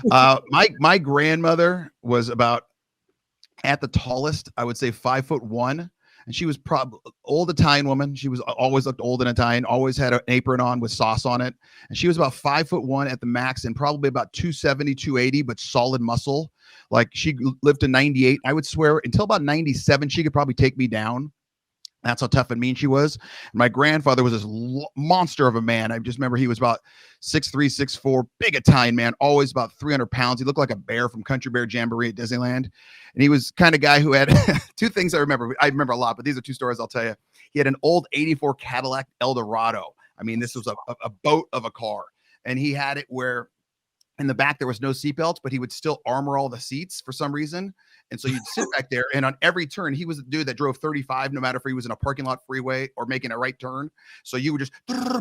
My grandmother was about, at the tallest, I would say 5'1", and she was probably old Italian woman. She was always looked old and Italian, always had an apron on with sauce on it. And she was about 5'1" at the max and probably about 270, 280, but solid muscle. Like she lived to 98. I would swear until about 97, she could probably take me down. That's how tough and mean she was. And my grandfather was this monster of a man. I just remember he was about 6'3", 6'4", big Italian man, always about 300 pounds. He looked like a bear from Country Bear Jamboree at Disneyland. And he was kind of guy who had two things I remember. I remember a lot, but these are two stories I'll tell you. He had an old 84 Cadillac Eldorado. I mean, this was a boat of a car. And he had it where in the back there was no seatbelts, but he would still armor all the seats for some reason. And so you'd sit back there, and on every turn, he was the dude that drove 35, no matter if he was in a parking lot freeway or making a right turn. So you would just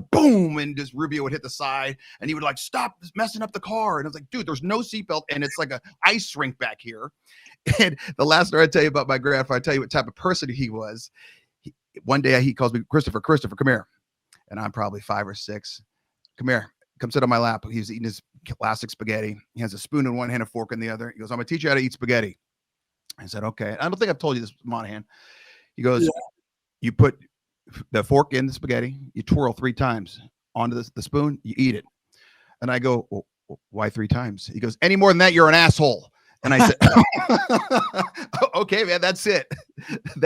boom, and just Rubio would hit the side, and he would like, stop messing up the car. And I was like, dude, there's no seatbelt, and it's like an ice rink back here. And the last story I tell you about my grandfather, I tell you what type of person he was. One day he calls me, Christopher, come here. And I'm probably 5 or 6. Come here. Come sit on my lap. He was eating his classic spaghetti. He has a spoon in one hand, a fork in the other. He goes, I'm going to teach you how to eat spaghetti. I said, okay. I don't think I've told you this, Monaghan. He goes, You put the fork in the spaghetti, you twirl 3 times onto the spoon, you eat it. And I go, well, why 3 times? He goes, any more than that, you're an asshole. And I said, okay, man, that's it. That